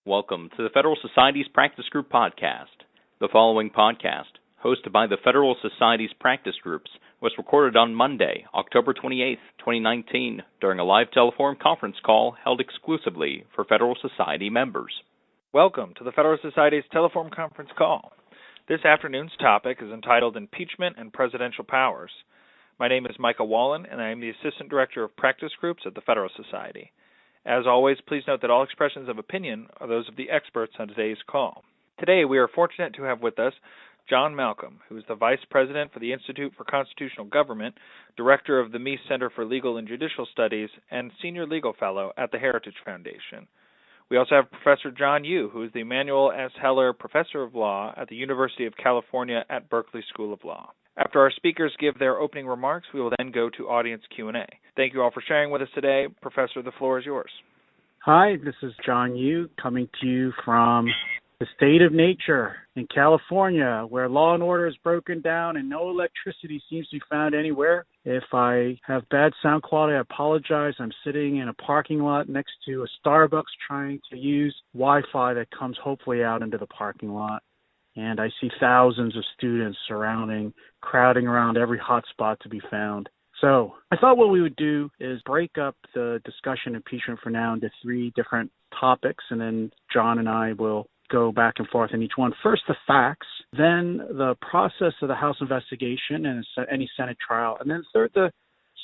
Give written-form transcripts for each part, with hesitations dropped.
Welcome to the Federal Society's Practice Group podcast. The following podcast, hosted by the Federal Society's Practice Groups, was recorded on Monday, October 28, 2019, during a live telephone conference call held exclusively for Federal Society members. Welcome to the Federal Society's telephone conference call. This afternoon's topic is entitled Impeachment and Presidential Powers. My name is Micah Wallen, and I am the Assistant Director of Practice Groups at the Federal Society. As always, please note that all expressions of opinion are those of the experts on today's call. Today, we are fortunate to have with us John Malcolm, who is the Vice President for the Institute for Constitutional Government, Director of the Meese Center for Legal and Judicial Studies, and Senior Legal Fellow at the Heritage Foundation. We also have Professor John Yoo, who is the Emanuel S. Heller Professor of Law at the University of California at Berkeley School of Law. After our speakers give their opening remarks, we will then go to audience Q&A. Thank you all for sharing with us today. Professor, the floor is yours. Hi, this is John Yoo coming to you from the state of nature in California, where law and order is broken down and no electricity seems to be found anywhere. If I have bad sound quality, I apologize. I'm sitting in a parking lot next to a Starbucks trying to use Wi-Fi that comes hopefully out into the parking lot. And I see thousands of students crowding around every hot spot to be found. So I thought what we would do is break up the discussion impeachment for now into three different topics, and then John and I will go back and forth in each one. First, the facts, then the process of the House investigation and any Senate trial, and then third, the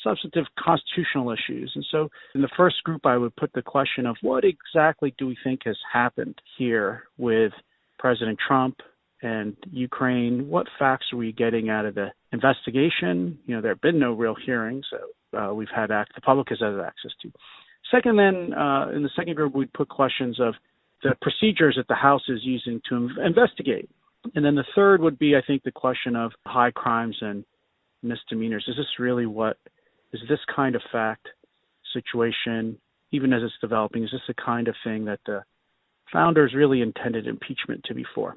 substantive constitutional issues. And so in the first group, I would put the question of what exactly do we think has happened here with President Trump and Ukraine? What facts are we getting out of the investigation? There have been no real hearings. We've had the public has had access to. Second, then, in the second group, we'd put questions of the procedures that the House is using to investigate. And then the third would be, I think, the question of high crimes and misdemeanors. Is this kind of fact situation, even as it's developing, is this the kind of thing that the founders really intended impeachment to be for?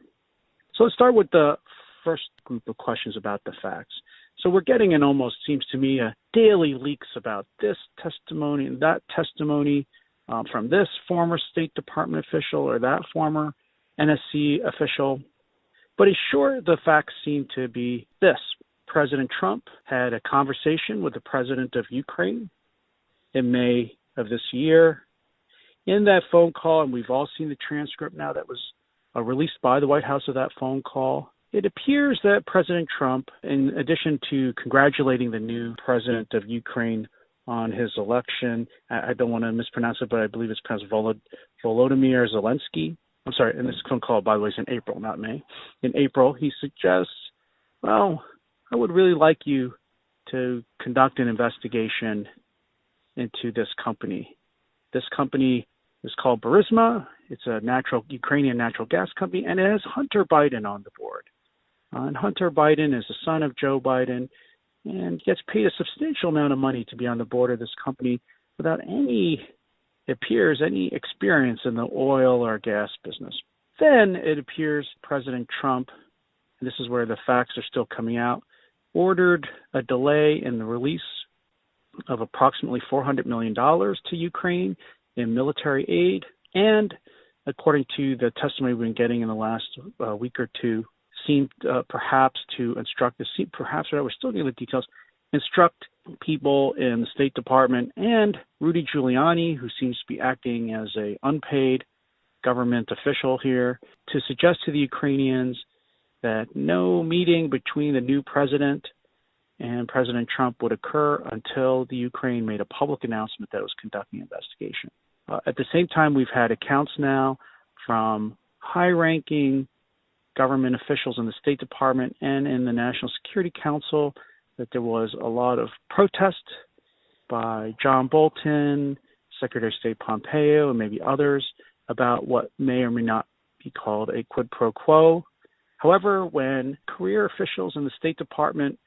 So let's start with the first group of questions about the facts. So we're getting in almost, seems to me, daily leaks about this testimony and that testimony from this former State Department official or that former NSC official. But in short, the facts seem to be this. President Trump had a conversation with the president of Ukraine in May of this year. In that phone call, and we've all seen the transcript now that was released by the White House of that phone call, it appears that President Trump, in addition to congratulating the new president of Ukraine on his election, I don't want to mispronounce it, but I believe it's pronounced Volodymyr Zelensky. I'm sorry, and this phone call, by the way, is in April, not May. In April, he suggests, well, I would really like you to conduct an investigation into this company. This company is called Burisma. It's a Ukrainian natural gas company, and it has Hunter Biden on the board. And Hunter Biden is the son of Joe Biden and gets paid a substantial amount of money to be on the board of this company without any experience in the oil or gas business. Then it appears President Trump, and this is where the facts are still coming out, ordered a delay in the release of approximately $400 million to Ukraine in military aid, and according to the testimony we've been getting in the last week or two, seemed perhaps to instruct, we're still getting the details, instruct people in the State Department and Rudy Giuliani, who seems to be acting as a unpaid government official here, to suggest to the Ukrainians that no meeting between the new president and President Trump would occur until the Ukraine made a public announcement that it was conducting an investigation. At the same time, we've had accounts now from high-ranking government officials in the State Department and in the National Security Council that there was a lot of protest by John Bolton, Secretary of State Pompeo, and maybe others about what may or may not be called a quid pro quo. However, when career officials in the State Department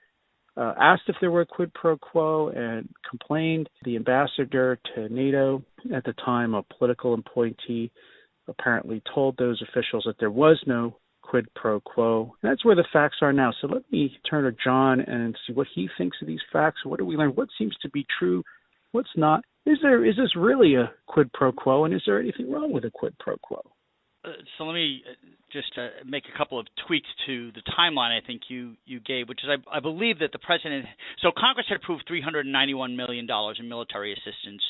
asked if there were a quid pro quo and complained, the ambassador to NATO, at the time a political appointee, apparently told those officials that there was no quid pro quo. And that's where the facts are now. So let me turn to John and see what he thinks of these facts. What do we learn? What seems to be true? What's not? Is this really a quid pro quo? And is there anything wrong with a quid pro quo? So let me just make a couple of tweaks to the timeline I think you gave, which is I believe that the president – so Congress had approved $391 million in military assistance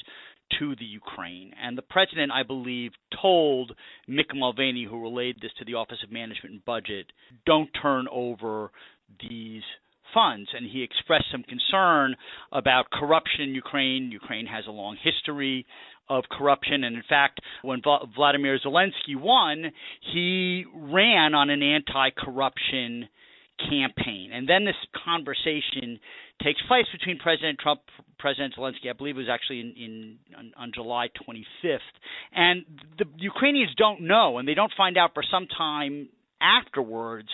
to the Ukraine. And the president, I believe, told Mick Mulvaney, who relayed this to the Office of Management and Budget, don't turn over these funds. And he expressed some concern about corruption in Ukraine. Ukraine has a long history of corruption. And in fact, when Vladimir Zelensky won, he ran on an anti-corruption campaign. And then this conversation takes place between President Trump, President Zelensky, I believe it was actually on July 25th. And the Ukrainians don't know, and they don't find out for some time afterwards,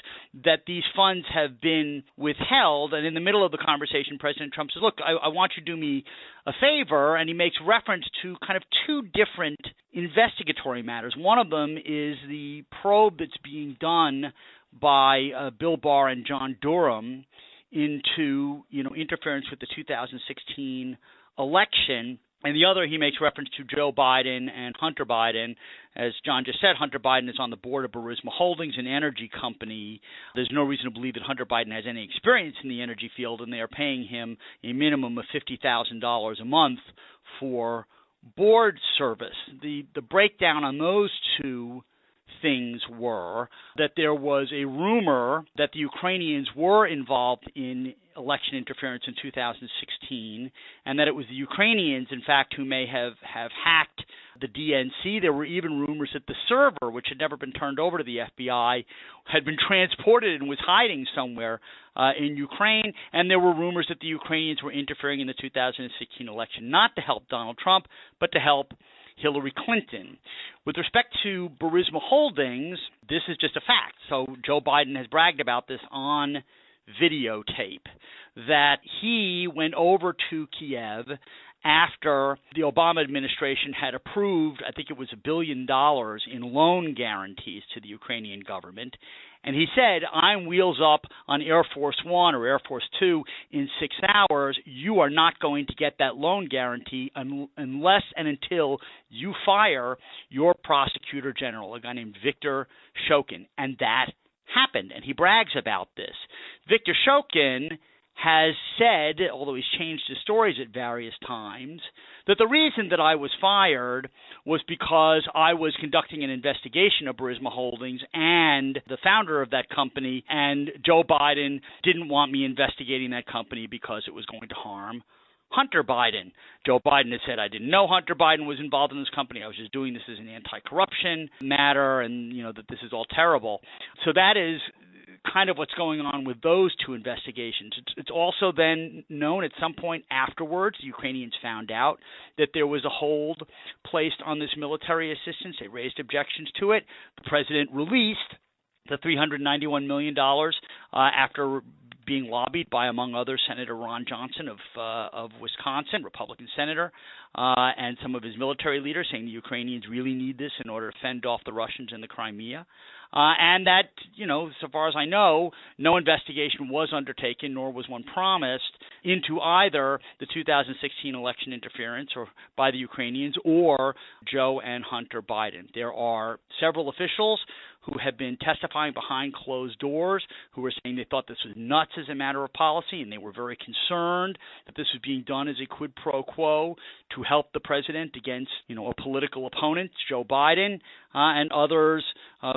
that these funds have been withheld. And in the middle of the conversation, President Trump says, look, I want you to do me a favor. And he makes reference to kind of two different investigatory matters. One of them is the probe that's being done by Bill Barr and John Durham into, interference with the 2016 election. And the other, he makes reference to Joe Biden and Hunter Biden. As John just said, Hunter Biden is on the board of Burisma Holdings, an energy company. There's no reason to believe that Hunter Biden has any experience in the energy field, and they are paying him a minimum of $50,000 a month for board service. The breakdown on those two things were that there was a rumor that the Ukrainians were involved in election interference in 2016, and that it was the Ukrainians, in fact, who may have hacked the DNC. There were even rumors that the server, which had never been turned over to the FBI, had been transported and was hiding somewhere in Ukraine, and there were rumors that the Ukrainians were interfering in the 2016 election, not to help Donald Trump, but to help Hillary Clinton. With respect to Burisma Holdings, this is just a fact. So Joe Biden has bragged about this on videotape, that he went over to Kiev after the Obama administration had approved, I think it was $1 billion in loan guarantees to the Ukrainian government. And he said, I'm wheels up on Air Force One or Air Force Two in 6 hours. You are not going to get that loan guarantee unless and until you fire your prosecutor general, a guy named Viktor Shokin. And that happened, and he brags about this. Viktor Shokin has said, although he's changed his stories at various times, that the reason that I was fired was because I was conducting an investigation of Burisma Holdings and the founder of that company, and Joe Biden didn't want me investigating that company because it was going to harm Hunter Biden. Joe Biden has said, I didn't know Hunter Biden was involved in this company. I was just doing this as an anti-corruption matter, and that this is all terrible. So that is kind of what's going on with those two investigations. It's also then known at some point afterwards, the Ukrainians found out that there was a hold placed on this military assistance. They raised objections to it. The president released the $391 million after being lobbied by, among others, Senator Ron Johnson of Wisconsin, Republican senator, and some of his military leaders, saying the Ukrainians really need this in order to fend off the Russians in the Crimea. And that, so far as I know, no investigation was undertaken, nor was one promised, into either the 2016 election interference or by the Ukrainians or Joe and Hunter Biden. There are several officials who have been testifying behind closed doors, who were saying they thought this was nuts as a matter of policy, and they were very concerned that this was being done as a quid pro quo to help the president against, a political opponent, Joe Biden, and others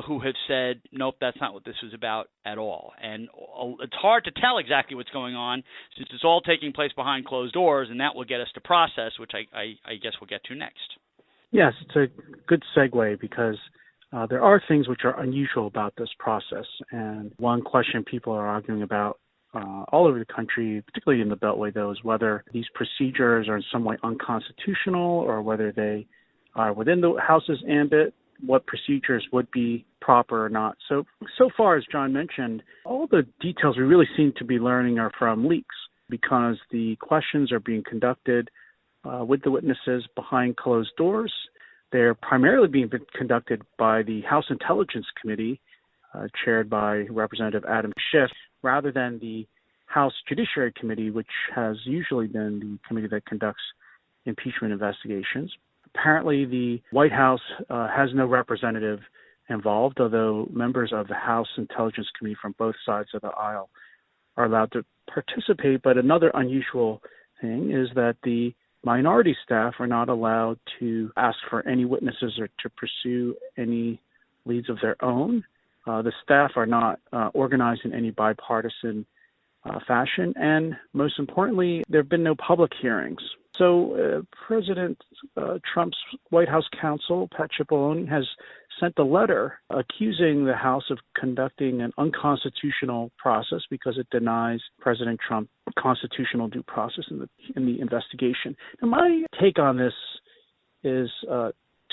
who have said, nope, that's not what this was about at all. And it's hard to tell exactly what's going on since it's all taking place behind closed doors, and that will get us to process, which I guess we'll get to next. Yes, it's a good segue because there are things which are unusual about this process. And one question people are arguing about all over the country, particularly in the Beltway, though, is whether these procedures are in some way unconstitutional or whether they are within the House's ambit, what procedures would be proper or not. So far, as John mentioned, all the details we really seem to be learning are from leaks because the questions are being conducted with the witnesses behind closed doors. They're primarily being conducted by the House Intelligence Committee, chaired by Representative Adam Schiff, rather than the House Judiciary Committee, which has usually been the committee that conducts impeachment investigations. Apparently, the White House has no representative involved, although members of the House Intelligence Committee from both sides of the aisle are allowed to participate. But another unusual thing is that the minority staff are not allowed to ask for any witnesses or to pursue any leads of their own. The staff are not organized in any bipartisan fashion, and most importantly, there have been no public hearings. So President Trump's White House counsel, Pat Cipollone, has sent a letter accusing the House of conducting an unconstitutional process because it denies President Trump constitutional due process in the investigation. And my take on this is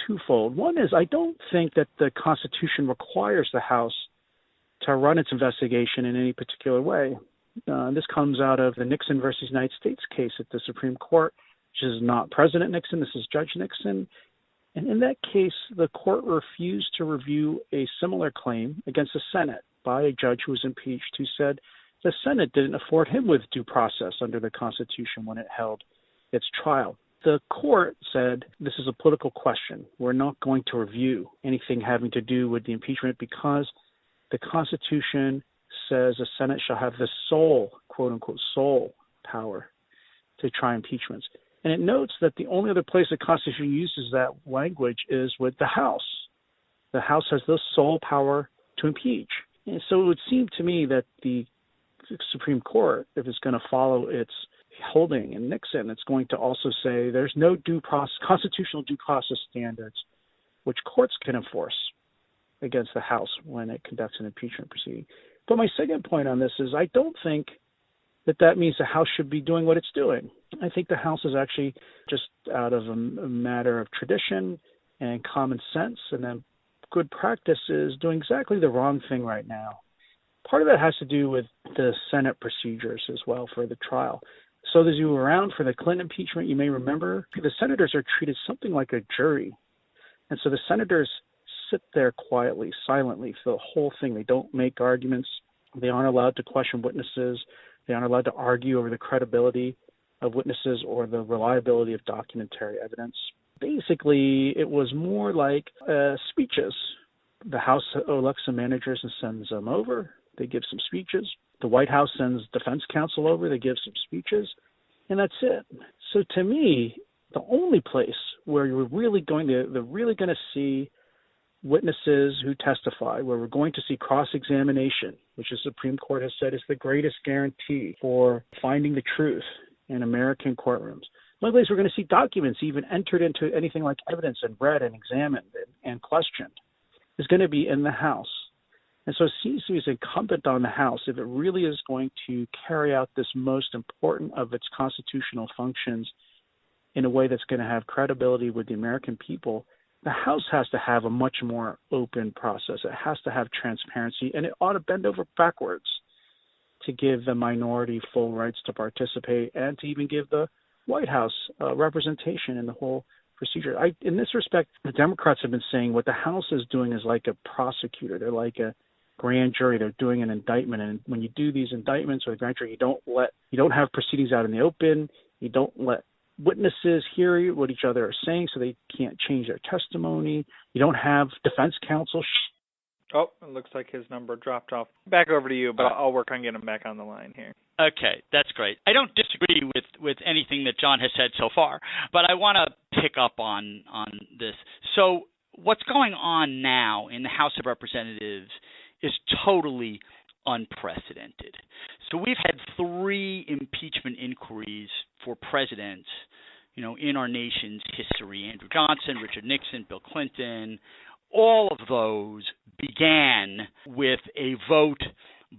twofold. One is I don't think that the Constitution requires the House to run its investigation in any particular way. This comes out of the Nixon versus United States case at the Supreme Court, which is not President Nixon, this is Judge Nixon. And in that case, the court refused to review a similar claim against the Senate by a judge who was impeached who said the Senate didn't afford him with due process under the Constitution when it held its trial. The court said this is a political question. We're not going to review anything having to do with the impeachment because the Constitution says the Senate shall have the sole, quote unquote, sole power to try impeachments. And it notes that the only other place the Constitution uses that language is with the House. The House has the sole power to impeach. And so it would seem to me that the Supreme Court, if it's going to follow its holding in Nixon, it's going to also say there's no constitutional due process standards which courts can enforce against the House when it conducts an impeachment proceeding. But my second point on this is I don't think that means the House should be doing what it's doing. I think the House is actually just out of a matter of tradition and common sense and then good practice is doing exactly the wrong thing right now. Part of that has to do with the Senate procedures as well for the trial. So as you were around for the Clinton impeachment, you may remember the senators are treated something like a jury. And so the senators sit there quietly, silently for the whole thing. They don't make arguments. They aren't allowed to question witnesses. They aren't allowed to argue over the credibility of witnesses or the reliability of documentary evidence. Basically, it was more like speeches. The House elects some managers and sends them over. They give some speeches. The White House sends defense counsel over. They give some speeches. And that's it. So to me, the only place where you're really going to see witnesses who testify, where we're going to see cross-examination, which the Supreme Court has said is the greatest guarantee for finding the truth in American courtrooms. The only place we're going to see documents even entered into anything like evidence and read and examined and questioned is going to be in the House. And so it seems to me it's incumbent on the House, if it really is going to carry out this most important of its constitutional functions in a way that's going to have credibility with the American people, the House has to have a much more open process. It has to have transparency, and it ought to bend over backwards to give the minority full rights to participate and to even give the White House representation in the whole procedure. In this respect, the Democrats have been saying what the House is doing is like a prosecutor. They're like a grand jury. They're doing an indictment, and when you do these indictments with a grand jury, you don't have proceedings out in the open. You don't let witnesses hear what each other are saying, so they can't change their testimony. You don't have defense counsel. Oh, it looks like his number dropped off. Back over to you, but I'll work on getting him back on the line here. Okay, that's great. I don't disagree with anything that John has said so far, but I want to pick up on this. So what's going on now in the House of Representatives is totally unprecedented. So we've had 3 impeachment inquiries for presidents, in our nation's history. Andrew Johnson, Richard Nixon, Bill Clinton. All of those began with a vote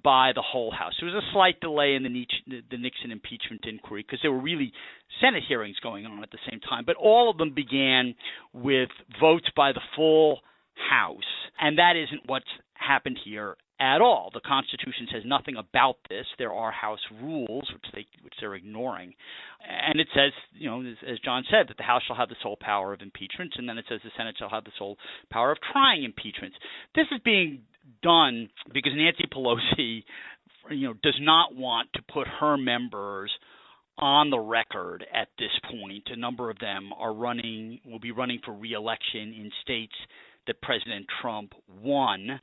by the whole House. There was a slight delay in the Nixon impeachment inquiry because there were really Senate hearings going on at the same time. But all of them began with votes by the full House. And that isn't what's happened here at all. The Constitution says nothing about this. There are House rules, which they're ignoring. And it says, as John said, that the House shall have the sole power of impeachments, and then it says the Senate shall have the sole power of trying impeachments. This is being done because Nancy Pelosi, does not want to put her members on the record at this point. A number of them will be running for re-election in states that President Trump won.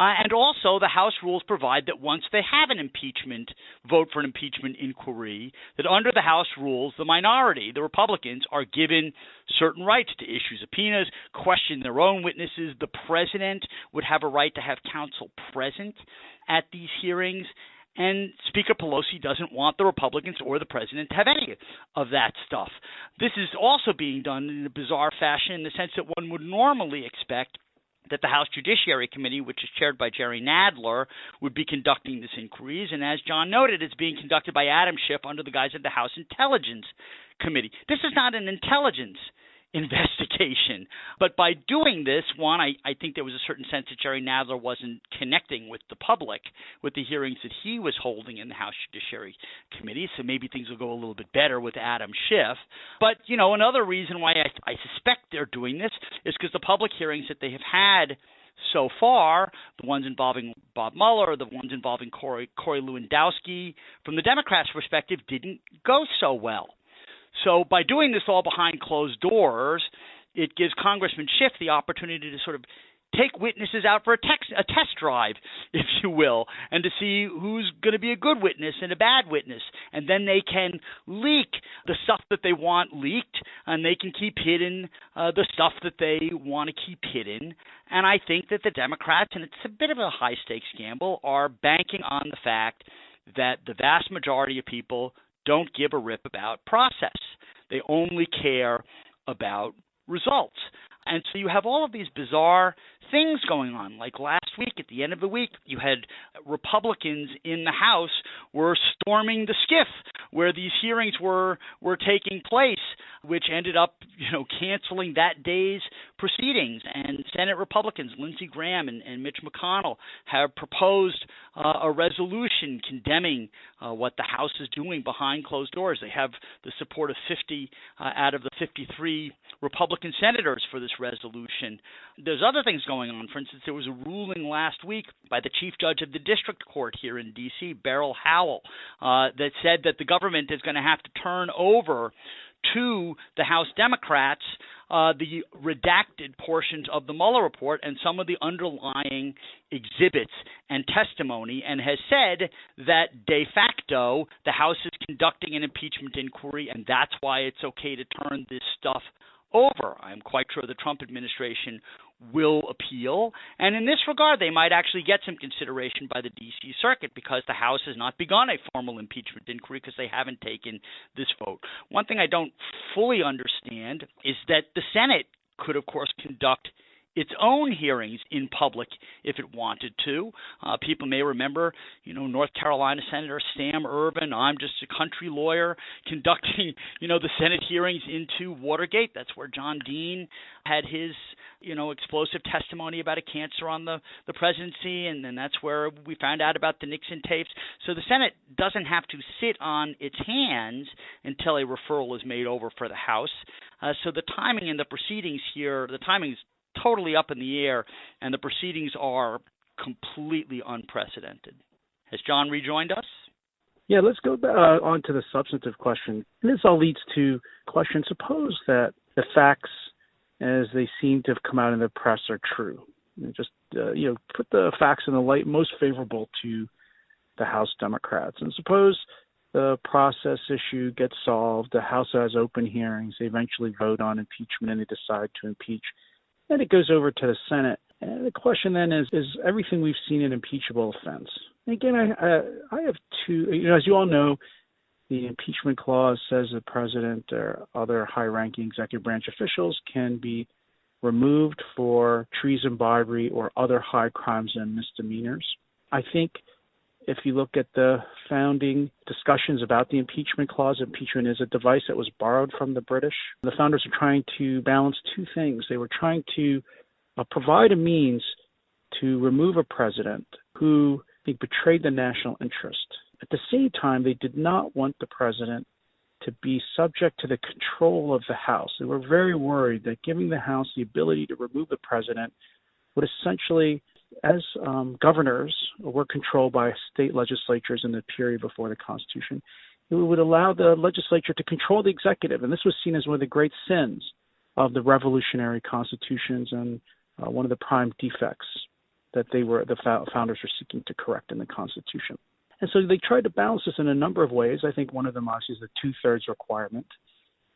And also, the House rules provide that once they have an impeachment, vote for an impeachment inquiry, that under the House rules, the minority, the Republicans, are given certain rights to issue subpoenas, question their own witnesses. The president would have a right to have counsel present at these hearings. And Speaker Pelosi doesn't want the Republicans or the president to have any of that stuff. This is also being done in a bizarre fashion in the sense that one would normally expect that the House Judiciary Committee, which is chaired by Jerry Nadler, would be conducting this inquiries. And as John noted, it's being conducted by Adam Schiff under the guise of the House Intelligence Committee. This is not an intelligence investigation. But by doing this, one, I think there was a certain sense that Jerry Nadler wasn't connecting with the public with the hearings that he was holding in the House Judiciary Committee, so maybe things will go a little bit better with Adam Schiff. But, another reason why I suspect they're doing this is because the public hearings that they have had so far, the ones involving Bob Mueller, the ones involving Corey Lewandowski, from the Democrats' perspective, didn't go so well. So by doing this all behind closed doors, it gives Congressman Schiff the opportunity to sort of take witnesses out for a test drive, if you will, and to see who's going to be a good witness and a bad witness. And then they can leak the stuff that they want leaked, and they can keep hidden the stuff that they want to keep hidden. And I think that the Democrats, and it's a bit of a high-stakes gamble, are banking on the fact that the vast majority of people don't give a rip about process. They only care about results. And so you have all of these bizarre things going on. Like last week, at the end of the week, you had Republicans in the House were storming the SCIF where these hearings were taking place, which ended up, canceling that day's proceedings. And Senate Republicans, Lindsey Graham and Mitch McConnell, have proposed a resolution condemning what the House is doing behind closed doors. They have the support of 50 out of the 53 Republican senators for this resolution. There's other things going on. For instance, there was a ruling last week by the Chief Judge of the District Court here in D.C., Beryl Howell, that said that the government is going to have to turn over to the House Democrats the redacted portions of the Mueller report and some of the underlying exhibits and testimony, and has said that de facto the House is conducting an impeachment inquiry, and that's why it's okay to turn this stuff over. I'm quite sure the Trump administration will appeal, and in this regard they might actually get some consideration by the D.C. Circuit because the House has not begun a formal impeachment inquiry because they haven't taken this vote. One thing I don't fully understand is that the Senate could, of course, conduct its own hearings in public if it wanted to. People may remember, North Carolina Senator Sam Ervin, I'm just a country lawyer, conducting, the Senate hearings into Watergate. That's where John Dean had his, explosive testimony about a cancer on the presidency, and then that's where we found out about the Nixon tapes. So the Senate doesn't have to sit on its hands until a referral is made over for the House. So the timing and the proceedings here, the timing is totally up in the air, and the proceedings are completely unprecedented. Has John rejoined us? Yeah, let's go on to the substantive question. And this all leads to question, suppose that the facts as they seem to have come out in the press are true. Just, put the facts in the light most favorable to the House Democrats. And suppose the process issue gets solved, the House has open hearings, they eventually vote on impeachment, and they decide to impeach. Then it goes over to the Senate. And the question then is everything we've seen an impeachable offense? And again, I have two, as you all know, the impeachment clause says the president or other high-ranking executive branch officials can be removed for treason, bribery, or other high crimes and misdemeanors. I think if you look at the founding discussions about the impeachment clause, impeachment is a device that was borrowed from the British. The founders are trying to balance two things. They were trying to provide a means to remove a president who betrayed the national interest. At the same time, they did not want the president to be subject to the control of the House. They were very worried that giving the House the ability to remove the president would essentially, as governors were controlled by state legislatures in the period before the Constitution, it would allow the legislature to control the executive. And this was seen as one of the great sins of the revolutionary constitutions and one of the prime defects that the founders were seeking to correct in the Constitution. And so they tried to balance this in a number of ways. I think one of them obviously is the 2/3 requirement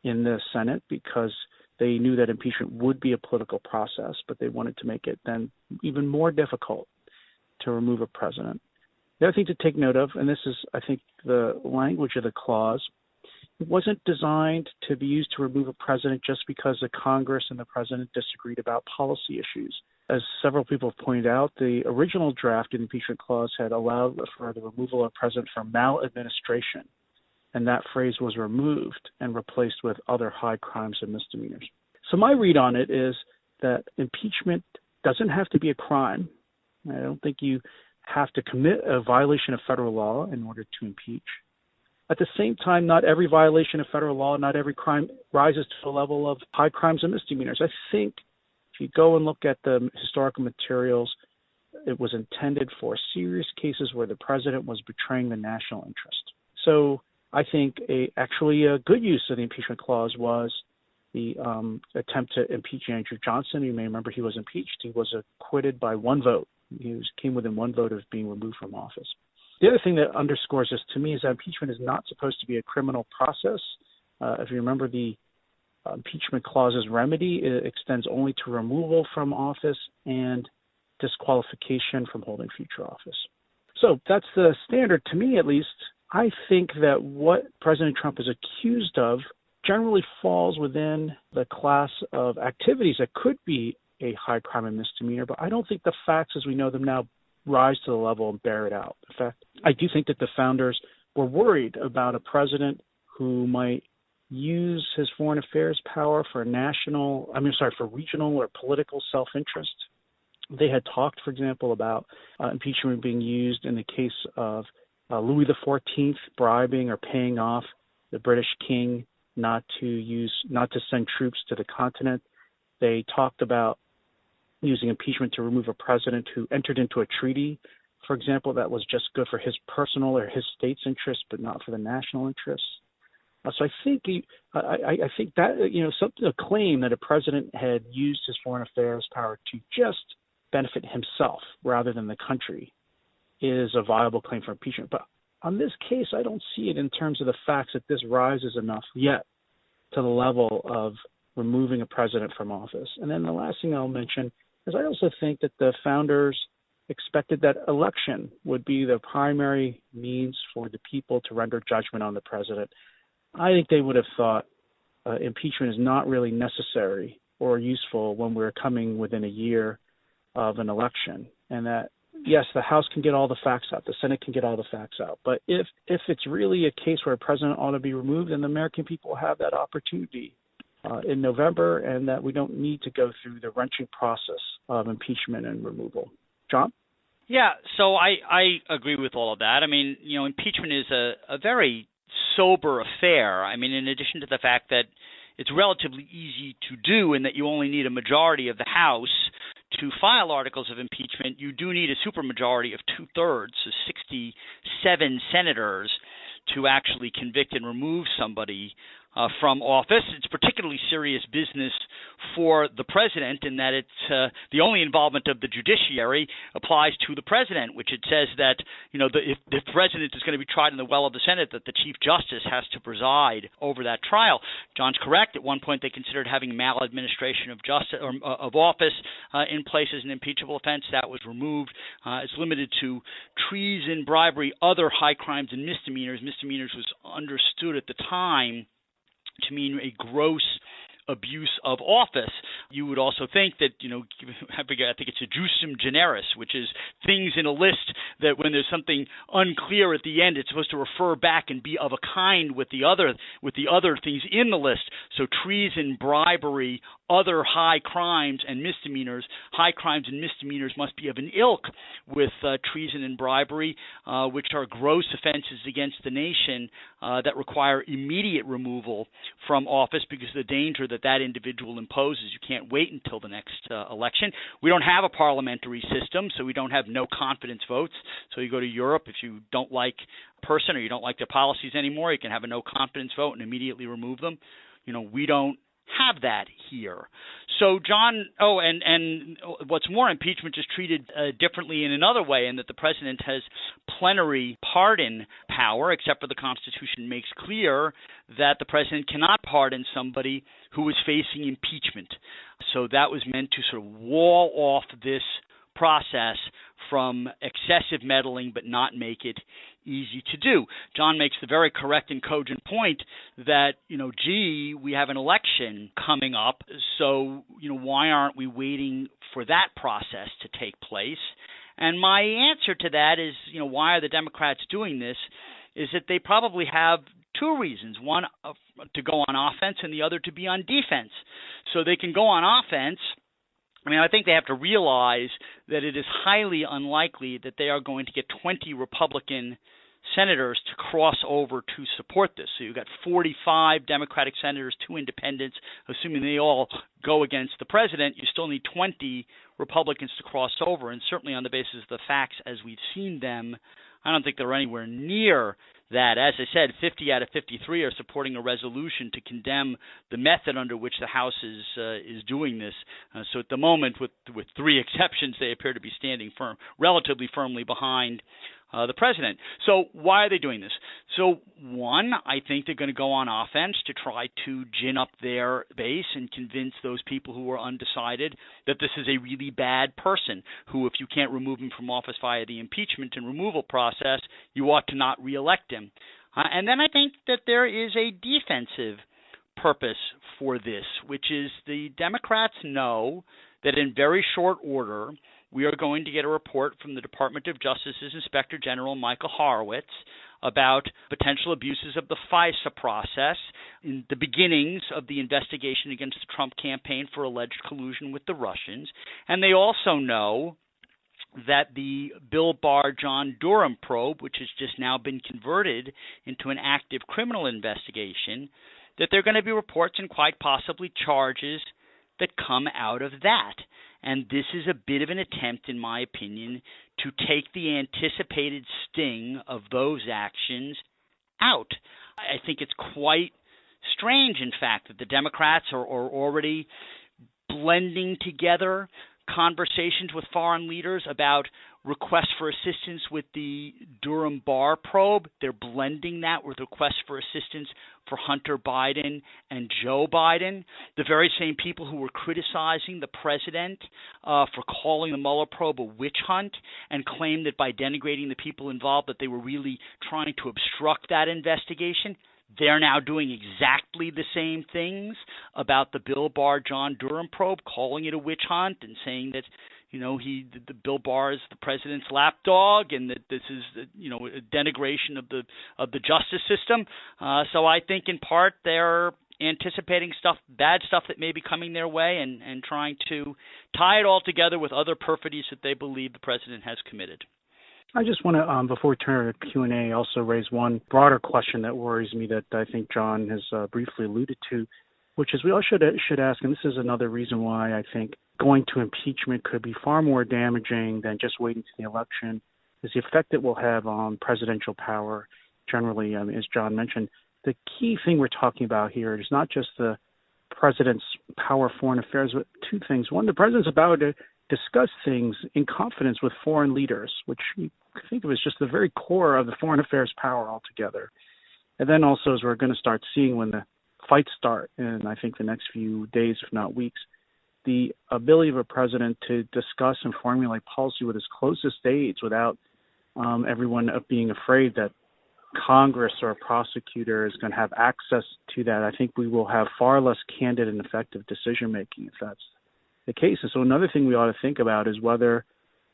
in the Senate, because they knew that impeachment would be a political process, but they wanted to make it then even more difficult to remove a president. The other thing to take note of, and this is, I think, the language of the clause, it wasn't designed to be used to remove a president just because the Congress and the president disagreed about policy issues. As several people have pointed out, the original draft of the impeachment clause had allowed for the removal of a president for maladministration, and that phrase was removed and replaced with other high crimes and misdemeanors. So my read on it is that impeachment doesn't have to be a crime. I don't think you have to commit a violation of federal law in order to impeach. At the same time, not every violation of federal law, not every crime rises to the level of high crimes and misdemeanors. I think if you go and look at the historical materials, it was intended for serious cases where the president was betraying the national interest. So I think actually a good use of the impeachment clause was the attempt to impeach Andrew Johnson. You may remember he was impeached. He was acquitted by one vote. He came within one vote of being removed from office. The other thing that underscores this to me is that impeachment is not supposed to be a criminal process. If you remember, the impeachment clause's remedy, it extends only to removal from office and disqualification from holding future office. So that's the standard to me, at least. I think that what President Trump is accused of generally falls within the class of activities that could be a high crime and misdemeanor, but I don't think the facts as we know them now rise to the level and bear it out. In fact, I do think that the founders were worried about a president who might use his foreign affairs power for regional or political self-interest. They had talked, for example, about impeachment being used in the case of Louis XIV bribing or paying off the British king not to send troops to the continent. They talked about using impeachment to remove a president who entered into a treaty, for example, that was just good for his personal or his state's interests, but not for the national interests. So I think a claim that a president had used his foreign affairs power to just benefit himself rather than the country is a viable claim for impeachment. But on this case, I don't see it in terms of the facts that this rises enough yet to the level of removing a president from office. And then the last thing I'll mention is I also think that the founders expected that election would be the primary means for the people to render judgment on the president. I think they would have thought impeachment is not really necessary or useful when we're coming within a year of an election, and that, yes, the House can get all the facts out, the Senate can get all the facts out, but if it's really a case where a president ought to be removed, then the American people have that opportunity in November, and that we don't need to go through the wrenching process of impeachment and removal. John? Yeah, so I agree with all of that. I mean, impeachment is a very sober affair. I mean, in addition to the fact that it's relatively easy to do and that you only need a majority of the House to file articles of impeachment, you do need a supermajority of 2/3, so 67 senators, to actually convict and remove somebody from office. It's particularly serious business for the president in that it's the only involvement of the judiciary applies to the president, which it says that if the president is going to be tried in the well of the Senate, that the Chief Justice has to preside over that trial. John's correct. At one point, they considered having maladministration of justice or of office in place as an impeachable offense. That was removed. It's limited to treason, bribery, other high crimes, and misdemeanors. Misdemeanors was understood at the time to mean a gross abuse of office. You would also think that, I think it's a justum generis, which is things in a list that when there's something unclear at the end, it's supposed to refer back and be of a kind with the other things in the list. So treason, bribery, other high crimes and misdemeanors. High crimes and misdemeanors must be of an ilk with treason and bribery, which are gross offenses against the nation that require immediate removal from office because of the danger that individual imposes. You can't wait until the next election. We don't have a parliamentary system, so we don't have no confidence votes. So you go to Europe, if you don't like a person or you don't like their policies anymore, you can have a no confidence vote and immediately remove them. We don't have that here. So John, and what's more, impeachment is treated differently in another way, in that the president has plenary pardon power, except for the Constitution makes clear that the president cannot pardon somebody who is facing impeachment. So that was meant to sort of wall off this process from excessive meddling, but not make it easy to do. John makes the very correct and cogent point that, we have an election coming up, so, why aren't we waiting for that process to take place? And my answer to that is, why are the Democrats doing this, is that they probably have two reasons. One, to go on offense, and the other to be on defense. So they can go on offense. I think they have to realize that it is highly unlikely that they are going to get 20 Republican senators to cross over to support this. So you've got 45 Democratic senators, 2 independents. Assuming they all go against the president, you still need 20 Republicans to cross over. And certainly on the basis of the facts as we've seen them, I don't think they're anywhere near that. As I said, 50 out of 53 are supporting a resolution to condemn the method under which the House is doing this. So at the moment, with 3 exceptions, they appear to be standing relatively firmly behind the president. So why are they doing this? So one, I think they're going to go on offense to try to gin up their base and convince those people who are undecided that this is a really bad person who, if you can't remove him from office via the impeachment and removal process, you ought to not reelect him. And then I think that there is a defensive purpose for this, which is the Democrats know that in very short order, we are going to get a report from the Department of Justice's Inspector General, Michael Horowitz, about potential abuses of the FISA process in the beginnings of the investigation against the Trump campaign for alleged collusion with the Russians. And they also know that the Bill Barr John Durham probe, which has just now been converted into an active criminal investigation, that there are going to be reports and quite possibly charges that come out of that. And this is a bit of an attempt, in my opinion, to take the anticipated sting of those actions out. I think it's quite strange, in fact, that the Democrats are already blending together conversations with foreign leaders about requests for assistance with the Durham Barr probe. They're blending that with requests for assistance for Hunter Biden and Joe Biden, the very same people who were criticizing the president for calling the Mueller probe a witch hunt and claimed that by denigrating the people involved that they were really trying to obstruct that investigation. They're now doing exactly the same things about the Bill Barr John Durham probe, calling it a witch hunt and saying that the Bill Barr is the president's lapdog, and that this is a denigration of the justice system. So I think in part they're anticipating bad stuff that may be coming their way, and trying to tie it all together with other perfidies that they believe the president has committed. I just want to, before we turn to Q&A, also raise one broader question that worries me that I think John has briefly alluded to, which is we all should ask, and this is another reason why I think going to impeachment could be far more damaging than just waiting to the election, is the effect it will have on presidential power generally. As John mentioned, the key thing we're talking about here is not just the president's power of foreign affairs, but 2 things. One, the president's about to discuss things in confidence with foreign leaders, which you think of as just the very core of the foreign affairs power altogether. And then also, as we're going to start seeing when the fights start in, I think, the next few days, if not weeks, the ability of a president to discuss and formulate policy with his closest aides without everyone being afraid that Congress or a prosecutor is going to have access to that. I think we will have far less candid and effective decision-making if that's the case. And so another thing we ought to think about is whether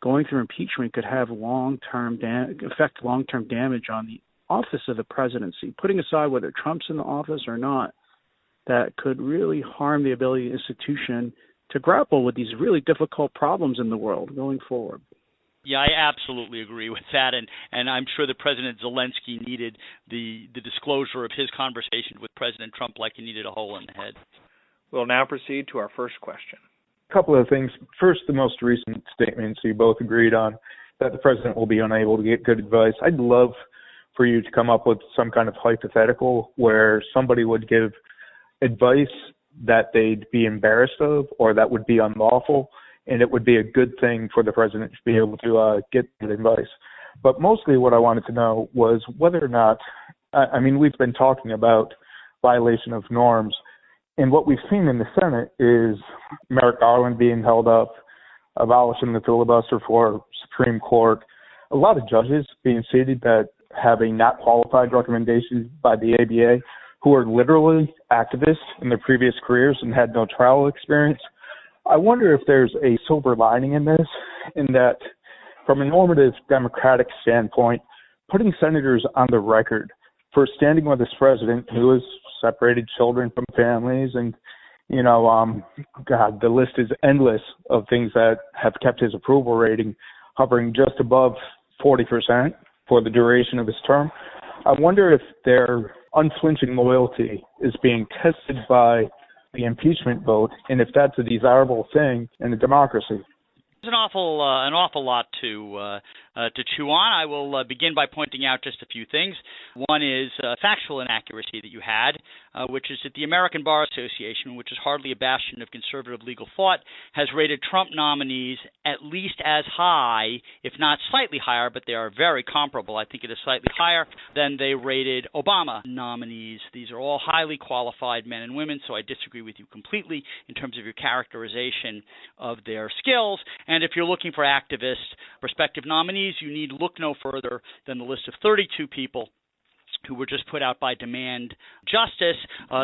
going through impeachment could have long-term damage on the office of the presidency, putting aside whether Trump's in the office or not, that could really harm the ability of the institution to grapple with these really difficult problems in the world going forward. Yeah, I absolutely agree with that, and I'm sure that President Zelensky needed the disclosure of his conversation with President Trump like he needed a hole in the head. We'll now proceed to our first question. A couple of things. First, the most recent statements you both agreed on, that the president will be unable to get good advice. I'd love for you to come up with some kind of hypothetical where somebody would give advice that they'd be embarrassed of or that would be unlawful, and it would be a good thing for the president to be able to get that advice. But mostly what I wanted to know was whether or not, we've been talking about violation of norms, and what we've seen in the Senate is Merrick Garland being held up, abolishing the filibuster for Supreme Court, a lot of judges being seated that have a not qualified recommendation by the ABA, who are literally activists in their previous careers and had no trial experience. I wonder if there's a silver lining in this, in that from a normative democratic standpoint, putting senators on the record for standing with this president who has separated children from families and, the list is endless of things that have kept his approval rating hovering just above 40% for the duration of his term. I wonder if their unflinching loyalty is being tested by the impeachment vote, and if that's a desirable thing in a democracy. There's an awful lot to chew on. I will begin by pointing out just a few things. One is factual inaccuracy that you had, which is that the American Bar Association, which is hardly a bastion of conservative legal thought, has rated Trump nominees at least as high, if not slightly higher, but they are very comparable. I think it is slightly higher than they rated Obama nominees. These are all highly qualified men and women, so I disagree with you completely in terms of your characterization of their skills. And if you're looking for activist prospective nominees, you need look no further than the list of 32 people who were just put out by Demand Justice.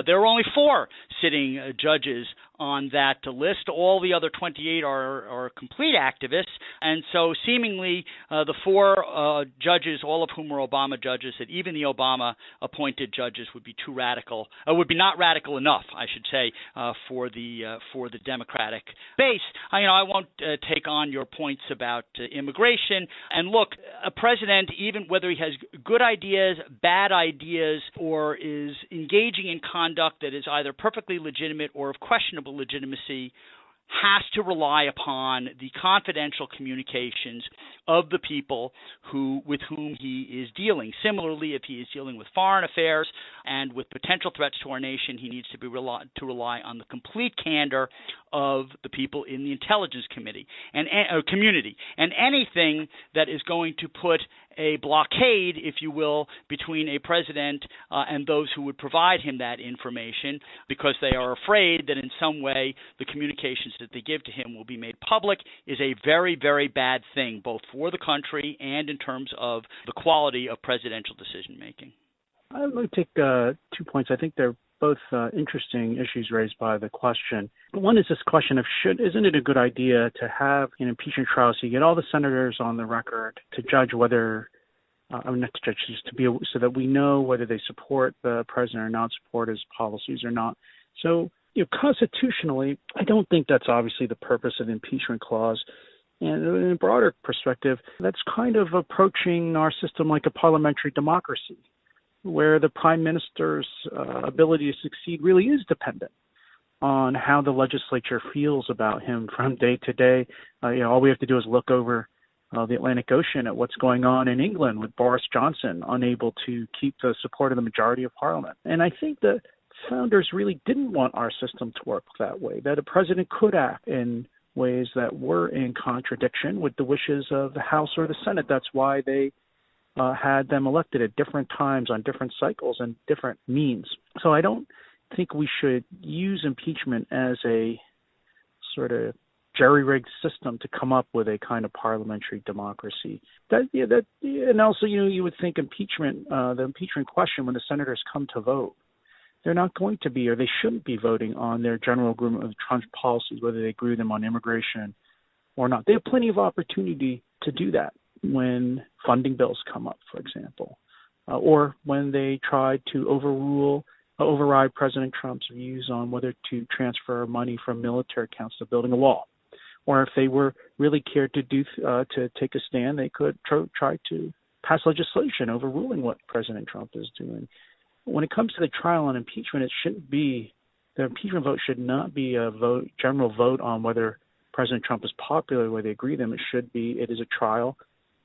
There are only 4 sitting judges on that list. All the other 28 are complete activists, and so seemingly the 4 judges, all of whom were Obama judges, that even the Obama-appointed judges would be too radical, would be not radical enough, I should say, for the Democratic base. I won't take on your points about immigration. And look, a president, even whether he has good ideas, bad ideas, or is engaging in conduct that is either perfectly legitimate or of questionable legitimacy, has to rely upon the confidential communications of the people with whom he is dealing. Similarly, if he is dealing with foreign affairs and with potential threats to our nation, he needs to rely on the complete candor of the people in the intelligence community. And anything that is going to put a blockade, if you will, between a president and those who would provide him that information, because they are afraid that in some way the communications that they give to him will be made public, is a very, very bad thing, both for the country and in terms of the quality of presidential decision-making. I'm going to take 2 points. I think they're both interesting issues raised by the question. One is this question of isn't it a good idea to have an impeachment trial so you get all the senators on the record to judge whether, not to judge, just to be so that we know whether they support the president or not support his policies or not. So, constitutionally, I don't think that's obviously the purpose of the impeachment clause. And in a broader perspective, that's kind of approaching our system like a parliamentary democracy, where the prime minister's ability to succeed really is dependent on how the legislature feels about him from day to day. All we have to do is look over the Atlantic Ocean at what's going on in England with Boris Johnson unable to keep the support of the majority of Parliament. And I think the founders really didn't want our system to work that way, that a president could act in ways that were in contradiction with the wishes of the House or the Senate. That's why they had them elected at different times on different cycles and different means. So I don't think we should use impeachment as a sort of jerry-rigged system to come up with a kind of parliamentary democracy. And also, you would think impeachment, the impeachment question, when the senators come to vote, they're not going to be, or they shouldn't be voting on their general agreement with Trump's policies, whether they agree with them on immigration or not. They have plenty of opportunity to do that when funding bills come up, for example, or when they try to override President Trump's views on whether to transfer money from military accounts to building a wall. Or if they were really cared to take a stand, they could try to pass legislation overruling what President Trump is doing. When it comes to the trial on impeachment, the impeachment vote should not be a general vote on whether President Trump is popular, whether they agree with him. It is a trial,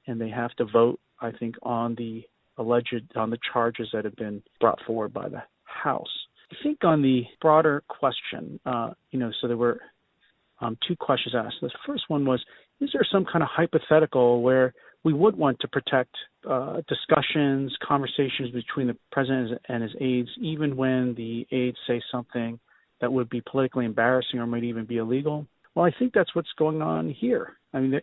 and they have to vote, I think, on the charges that have been brought forward by the House. I think on the broader question, so there were two questions asked. The first one was, is there some kind of hypothetical where we would want to protect discussions, conversations between the president and his aides, even when the aides say something that would be politically embarrassing or might even be illegal? Well, I think that's what's going on here. I mean,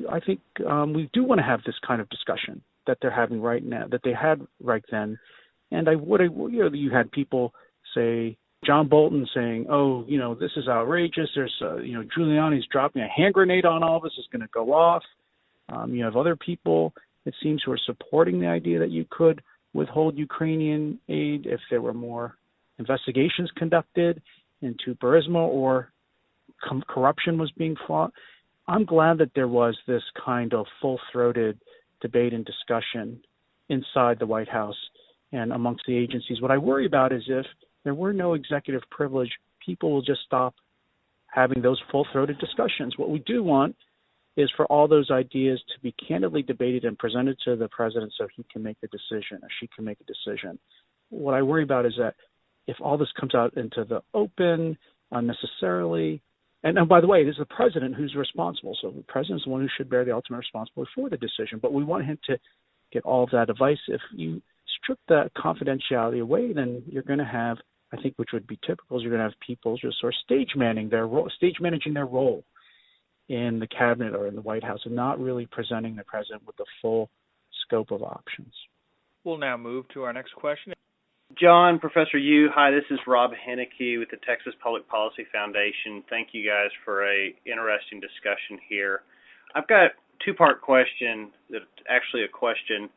I think we do want to have this kind of discussion that they're having right now, that they had right then. And you had people say, John Bolton saying, oh, this is outrageous. There's, Giuliani's dropping a hand grenade on all of us. It's going to go off. You have other people, it seems, who are supporting the idea that you could withhold Ukrainian aid if there were more investigations conducted into Burisma or corruption was being fought. I'm glad that there was this kind of full-throated debate and discussion inside the White House and amongst the agencies. What I worry about is if there were no executive privilege, people will just stop having those full-throated discussions. What we do want is for all those ideas to be candidly debated and presented to the president so he can make a decision or she can make a decision. What I worry about is that if all this comes out into the open unnecessarily, and by the way, it is the president who's responsible, so the president's the one who should bear the ultimate responsibility for the decision, but we want him to get all of that advice. If you strip that confidentiality away, then you're going to have, I think, which would be typical, is you're going to have people just sort of stage managing their role in the cabinet or in the White House and not really presenting the president with the full scope of options. We'll now move to our next question. John, Professor Yoo, hi, this is Rob Henneke with the Texas Public Policy Foundation. Thank you guys for a interesting discussion here. I've got a two-part question that's actually a question,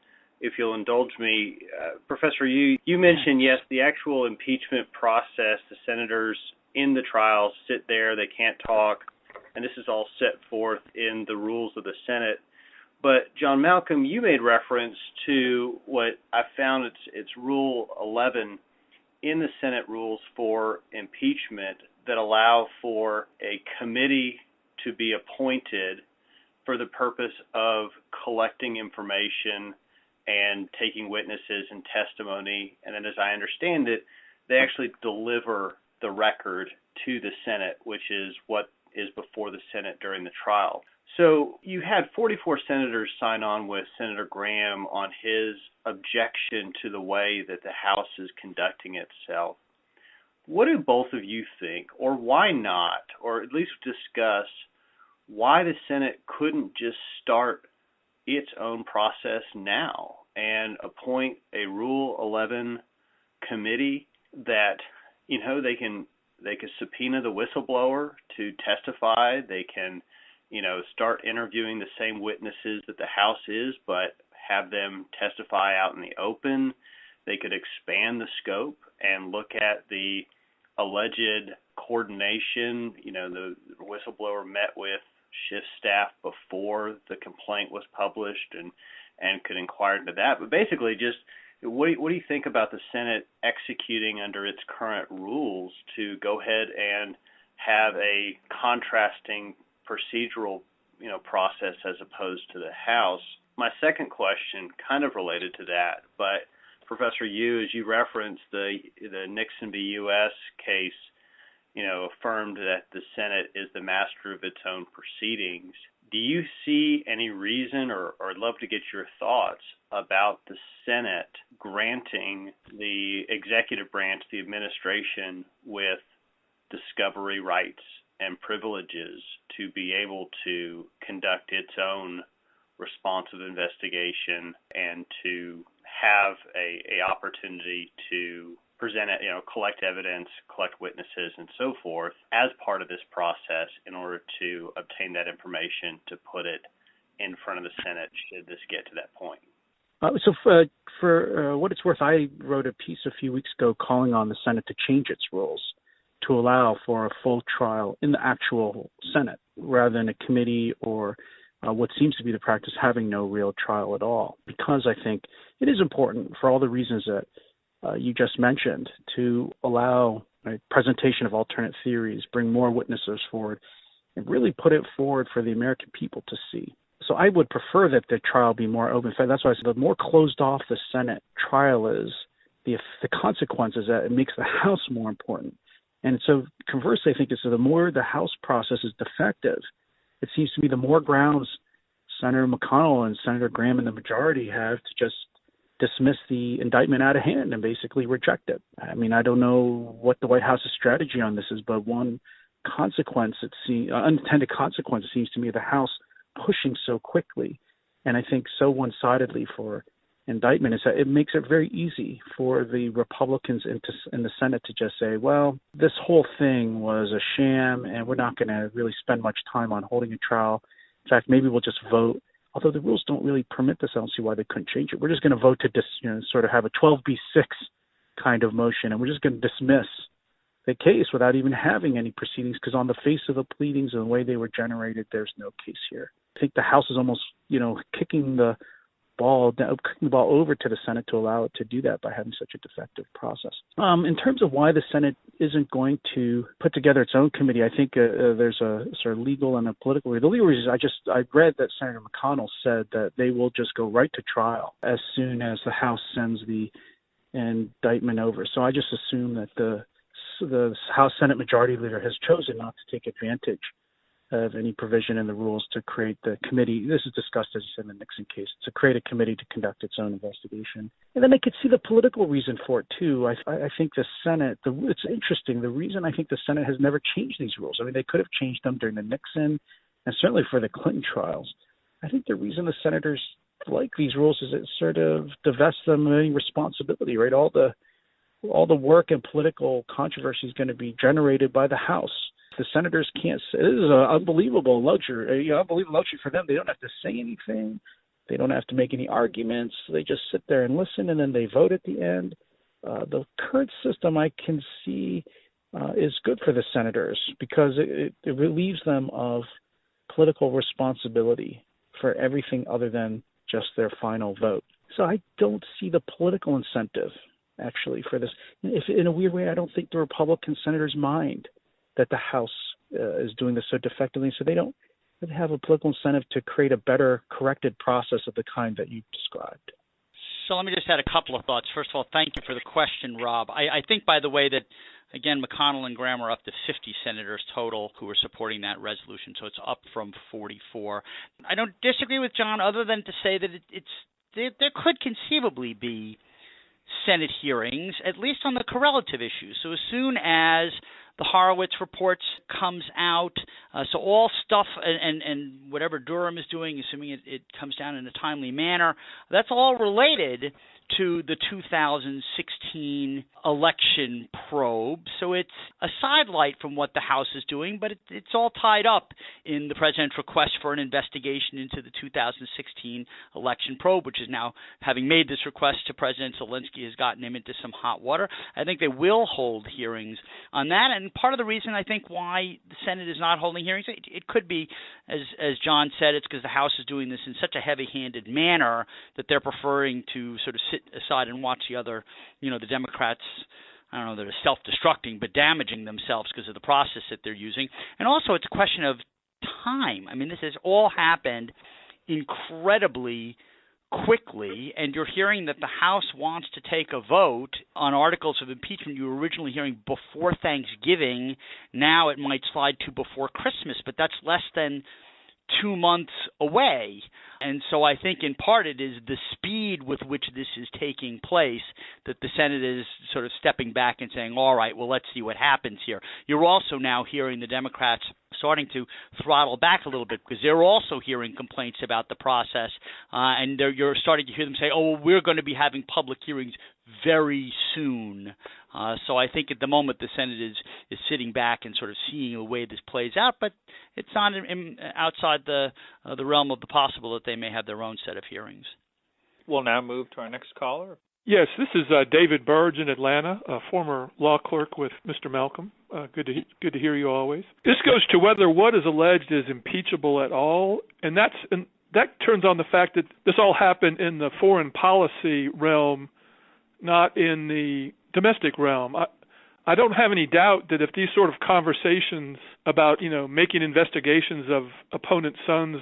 if you'll indulge me. Professor Yoo, you mentioned, yes, the actual impeachment process, the senators in the trial sit there, they can't talk, and this is all set forth in the rules of the Senate. But, John Malcolm, you made reference to what I found it's Rule 11 in the Senate rules for impeachment that allow for a committee to be appointed for the purpose of collecting information and taking witnesses and testimony. And then as I understand it, they actually deliver the record to the Senate, which is what is before the Senate during the trial. So you had 44 senators sign on with Senator Graham on his objection to the way that the House is conducting itself. What do both of you think, or why not, or at least discuss why the Senate couldn't just start its own process now and appoint a Rule 11 committee that, they can subpoena the whistleblower to testify, they can start interviewing the same witnesses that the House is, but have them testify out in the open. They could expand the scope and look at the alleged coordination. The whistleblower met with Schiff staff before the complaint was published and could inquire into that. But basically, just what do you think about the Senate executing under its current rules to go ahead and have a contrasting procedural process as opposed to the House? My second question, kind of related to that, but Professor Yoo, as you referenced the Nixon v. U.S. case, affirmed that the Senate is the master of its own proceedings. Do you see any reason, or I'd love to get your thoughts about the Senate granting the executive branch, the administration, with discovery rights and privileges to be able to conduct its own responsive investigation and to have a opportunity to present it, collect evidence, collect witnesses, and so forth as part of this process in order to obtain that information to put it in front of the Senate should this get to that point? So for what it's worth, I wrote a piece a few weeks ago calling on the Senate to change its rules to allow for a full trial in the actual Senate rather than a committee or what seems to be the practice having no real trial at all. Because I think it is important for all the reasons that you just mentioned to allow a presentation of alternate theories, bring more witnesses forward, and really put it forward for the American people to see. So I would prefer that the trial be more open. In fact, that's why I said the more closed off the Senate trial is, the consequences, that it makes the House more important. And so conversely, I think is the more the House process is defective, it seems to me the more grounds Senator McConnell and Senator Graham and the majority have to just dismiss the indictment out of hand and basically reject it. I mean, I don't know what the White House's strategy on this is, but one unintended consequence, it seems to me, the House pushing so quickly and I think so one-sidedly for indictment is that it makes it very easy for the Republicans in the Senate to just say, well, this whole thing was a sham and we're not going to really spend much time on holding a trial. In fact, maybe we'll just vote. Although the rules don't really permit this, I don't see why they couldn't change it. We're just going to vote to sort of have a 12b6 kind of motion, and we're just going to dismiss the case without even having any proceedings, because on the face of the pleadings and the way they were generated, there's no case here. I think the House is almost, kicking the ball over to the Senate to allow it to do that by having such a defective process. In terms of why the Senate isn't going to put together its own committee, I think there's a sort of legal and a political reason. The legal reason is I read that Senator McConnell said that they will just go right to trial as soon as the House sends the indictment over. So I just assume that the House Senate Majority Leader has chosen not to take advantage of any provision in the rules to create the committee. This is discussed, as you said, in the Nixon case, to create a committee to conduct its own investigation. And then I could see the political reason for it, too. I think the Senate, it's interesting, the reason I think the Senate has never changed these rules. I mean, they could have changed them during the Nixon and certainly for the Clinton trials. I think the reason the senators like these rules is it sort of divests them of any responsibility, right? All the work and political controversy is going to be generated by the House. The senators can't say, this is an unbelievable luxury for them. They don't have to say anything. They don't have to make any arguments. They just sit there and listen, and then they vote at the end. The current system I can see is good for the senators because it relieves them of political responsibility for everything other than just their final vote. So I don't see the political incentive, actually, for this. If in a weird way, I don't think the Republican senators mind that the House is doing this so defectively, so they don't have a political incentive to create a better corrected process of the kind that you described. So let me just add a couple of thoughts. First of all, thank you for the question, Rob. I think, by the way, that, again, McConnell and Graham are up to 50 senators total who are supporting that resolution, so it's up from 44. I don't disagree with John other than to say that there could conceivably be Senate hearings, at least on the correlative issues. So as soon as the Horowitz reports comes out, so all stuff and whatever Durham is doing, assuming it comes down in a timely manner, that's all related to the 2016 election probe. So it's a sidelight from what the House is doing, but it's all tied up in the president's request for an investigation into the 2016 election probe, which is now, having made this request to President Zelensky, has gotten him into some hot water. I think they will hold hearings on that, and part of the reason I think why the Senate is not holding hearings, it could be, as John said, it's because the House is doing this in such a heavy-handed manner that they're preferring to sort of sit aside and watch the other, the Democrats, I don't know, that are self-destructing but damaging themselves because of the process that they're using. And also it's a question of time. I mean, this has all happened incredibly quickly, and you're hearing that the House wants to take a vote on articles of impeachment you were originally hearing before Thanksgiving. Now it might slide to before Christmas, but that's less than 2 months away. And so I think in part it is the speed with which this is taking place that the Senate is sort of stepping back and saying, all right, well, let's see what happens here. You're also now hearing the Democrats starting to throttle back a little bit because they're also hearing complaints about the process, and you're starting to hear them say, oh, well, we're going to be having public hearings very soon. So I think at the moment the Senate is sitting back and sort of seeing the way this plays out, but it's not outside the realm of the possible that they may have their own set of hearings. We'll now move to our next caller. Yes, this is David Burge in Atlanta, a former law clerk with Mr. Malcolm. Good to hear you always. This goes to whether what is alleged is impeachable at all, and that turns on the fact that this all happened in the foreign policy realm, not in the domestic realm. I don't have any doubt that if these sort of conversations about, making investigations of opponent sons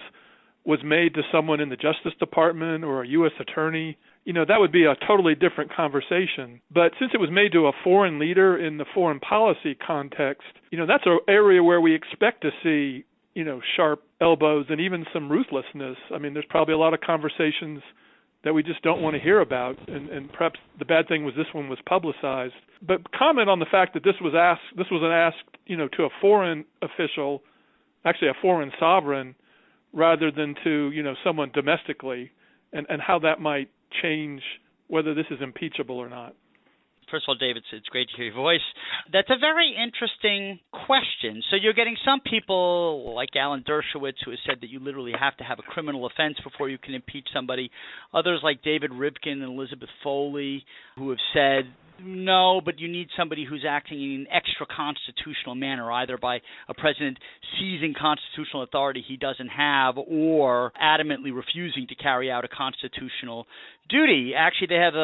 was made to someone in the Justice Department or a U.S. attorney, that would be a totally different conversation. But since it was made to a foreign leader in the foreign policy context, that's an area where we expect to see, sharp elbows and even some ruthlessness. I mean, there's probably a lot of conversations that we just don't want to hear about, and perhaps the bad thing was this one was publicized. But comment on the fact that this was asked to a foreign official, actually a foreign sovereign, rather than to, someone domestically, and how that might change whether this is impeachable or not. First of all, David, it's great to hear your voice. That's a very interesting question. So you're getting some people like Alan Dershowitz who has said that you literally have to have a criminal offense before you can impeach somebody. Others like David Rivkin and Elizabeth Foley who have said, no, but you need somebody who's acting in an extra-constitutional manner, either by a president seizing constitutional authority he doesn't have or adamantly refusing to carry out a constitutional duty. Actually, they have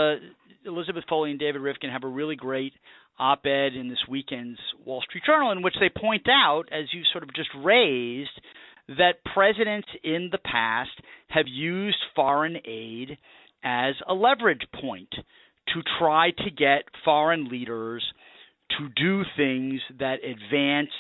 Elizabeth Foley and David Rivkin have a really great op-ed in this weekend's Wall Street Journal in which they point out, as you sort of just raised, that presidents in the past have used foreign aid as a leverage point to try to get foreign leaders to do things that advance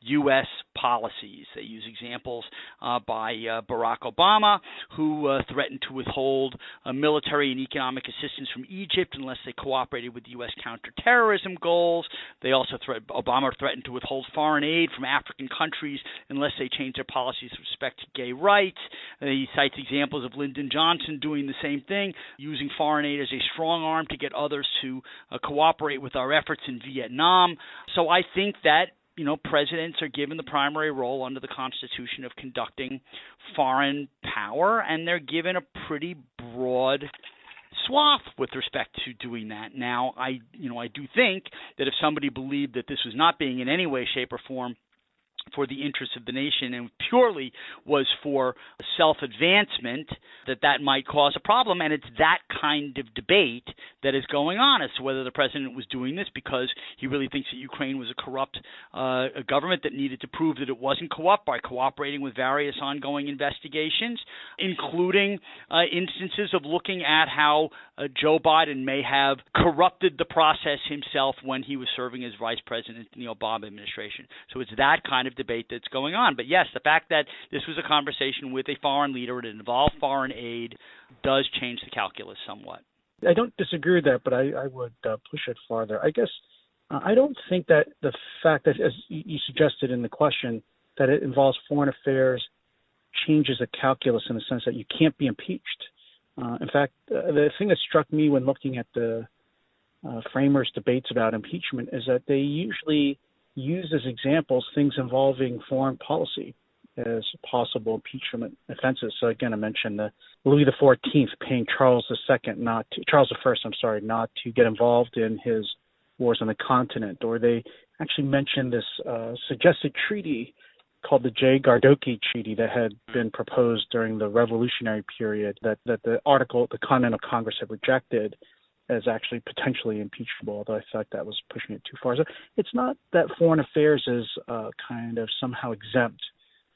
U.S. policies. They use examples by Barack Obama, who threatened to withhold military and economic assistance from Egypt unless they cooperated with U.S. counterterrorism goals. They also Obama threatened to withhold foreign aid from African countries unless they changed their policies with respect to gay rights. He cites examples of Lyndon Johnson doing the same thing, using foreign aid as a strong arm to get others to cooperate with our efforts in Vietnam. So I think that presidents are given the primary role under the Constitution of conducting foreign power, and they're given a pretty broad swath with respect to doing that. Now, I do think that if somebody believed that this was not being in any way, shape, or form for the interests of the nation and purely was for self-advancement, that might cause a problem. And it's that kind of debate that is going on as to whether the president was doing this because he really thinks that Ukraine was a corrupt a government that needed to prove that it wasn't corrupt by cooperating with various ongoing investigations, including instances of looking at how Joe Biden may have corrupted the process himself when he was serving as vice president in the Obama administration. So it's that kind of debate that's going on. But yes, the fact that this was a conversation with a foreign leader, it involved foreign aid, does change the calculus somewhat. I don't disagree with that, but I would push it farther. I guess I don't think that the fact that, as you suggested in the question, that it involves foreign affairs changes the calculus in the sense that you can't be impeached. In fact, the thing that struck me when looking at the framers' debates about impeachment is that they usually use as examples things involving foreign policy as possible impeachment offenses. So again, I mentioned Louis XIV paying Charles I, not to get involved in his wars on the continent, or they actually mentioned this suggested treaty called the J. Gardoki Treaty that had been proposed during the Revolutionary period that the Continental Congress had rejected as actually potentially impeachable, although I thought that was pushing it too far. So it's not that foreign affairs is kind of somehow exempt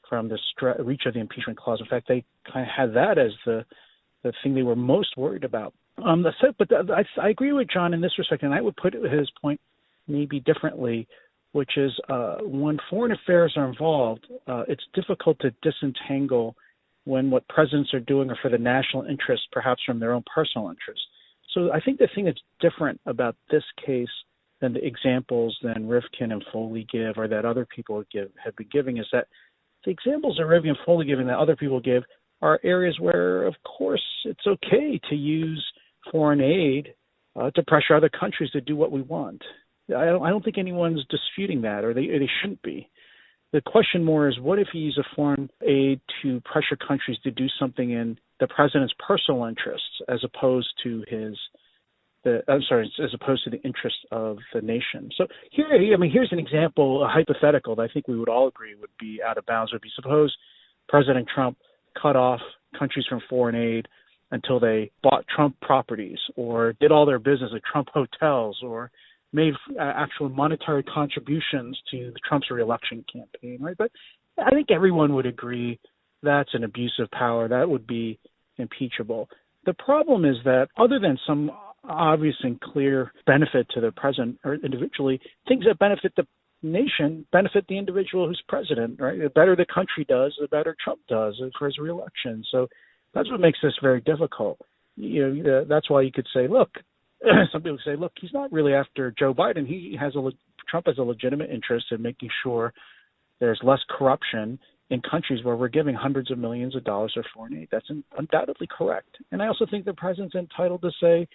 from the reach of the impeachment clause. In fact, they kind of had that as the thing they were most worried about. I agree with John in this respect, and I would put his point maybe differently, which is when foreign affairs are involved, it's difficult to disentangle when what presidents are doing are for the national interest, perhaps from their own personal interest. So I think the thing that's different about this case than the examples that Rivkin and Foley give or that other people have been giving is that the examples that Rivkin and Foley give and that other people give are areas where, of course, it's okay to use foreign aid to pressure other countries to do what we want. I don't think anyone's disputing that, or they shouldn't be. The question more is, what if you use a foreign aid to pressure countries to do something in the president's personal interests, as opposed to the interests of the nation? So here's an example, a hypothetical that I think we would all agree would be out of bounds. Would be, suppose President Trump cut off countries from foreign aid until they bought Trump properties, or did all their business at Trump hotels, or made actual monetary contributions to Trump's reelection campaign, right? But I think everyone would agree that's an abuse of power. That would be impeachable. The problem is that other than some obvious and clear benefit to the president or individually, things that benefit the nation benefit the individual who's president, right? The better the country does, the better Trump does for his reelection. So that's what makes this very difficult. That's why you could say, look, some people say, look, he's not really after Joe Biden. Trump has a legitimate interest in making sure there's less corruption in countries where we're giving hundreds of millions of dollars of foreign aid. That's undoubtedly correct. And I also think the president's entitled to say,